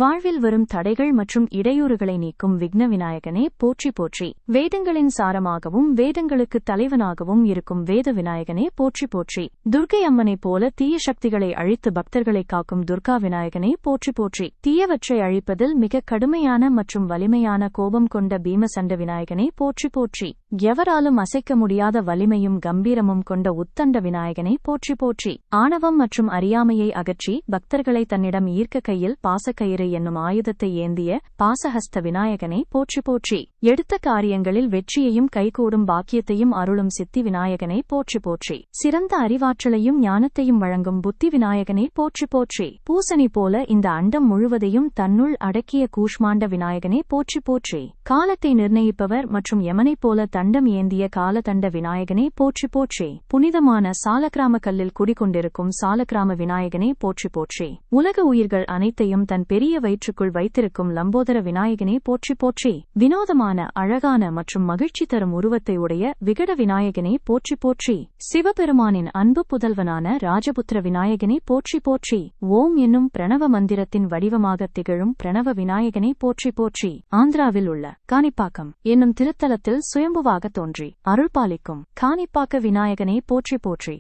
வாழ்வில் வரும் தடைகள் மற்றும் இடையூறுகளை நீக்கும் விக்ன விநாயகனே போற்றி போற்றி. வேதங்களின் சாரமாகவும் வேதங்களுக்கு தலைவனாகவும் இருக்கும் வேத விநாயகனே போற்றி போற்றி. துர்க்கை அம்மனைப் போல தீய சக்திகளை அழித்து பக்தர்களை காக்கும் துர்கா விநாயகனே போற்றி போற்றி. தீயவற்றை அழிப்பதில் மிக கடுமையான மற்றும் வலிமையான கோபம் கொண்ட பீமசண்ட விநாயகனே போற்றி போற்றி. எவராலும் அசைக்க முடியாத வலிமையும் கம்பீரமும் கொண்ட உத்தண்ட விநாயகனே போற்றி போற்றி. ஆணவம் மற்றும் அறியாமையை அகற்றி பக்தர்களை தன்னிடம் ஈர்க்க கையில் பாசக்கயிறு என்னும் ஆயுதத்தை ஏந்திய பாசஹஸ்த விநாயகனே போற்றி போற்றி. எடுத்த காரியங்களில் வெற்றியையும் கைகூடும் பாக்கியத்தையும் அருளும் சித்தி விநாயகனே போற்றி போற்றி. சிறந்த அறிவாற்றலையும் ஞானத்தையும் வழங்கும் புத்தி விநாயகனே போற்றி போற்றி. பூசணி போல இந்த அண்டம் முழுவதையும் தன்னுள் அடக்கிய கூஷ்மாண்ட விநாயகனே போற்றி போற்றி. காலத்தை நிர்ணயிப்பவர் மற்றும் யமனைப் போல தண்டம் ஏந்திய காலதண்ட விநாயகனே போற்றி போற்றி. புனிதமான சாலக்கிராம கல்லில் குடிகொண்டிருக்கும் சாலக்கிராம விநாயகனே போற்றி போற்றி. உலக உயிர்கள் அனைத்தையும் தன் பெரிய வயிற்றுக்குள் வைத்திருக்கும் லம்போதர விநாயகனே போற்றி போற்றி. வினோதமான அழகான மற்றும் மகிழ்ச்சி தரும் உருவத்தை உடைய விகட விநாயகனே போற்றி போற்றி. சிவபெருமானின் அன்பு புதல்வனான ராஜபுத்திர விநாயகனே போற்றி போற்றி. ஓம் என்னும் பிரணவ மந்திரத்தின் வடிவமாக திகழும் பிரணவ விநாயகனே போற்றி போற்றி. ஆந்திராவில் உள்ள காணிப்பாக்கம் என்னும் திருத்தலத்தில் சுயம்புவாக தோன்றி அருள்பாலிக்கும் காணிப்பாக்க விநாயகனே போற்றி போற்றி.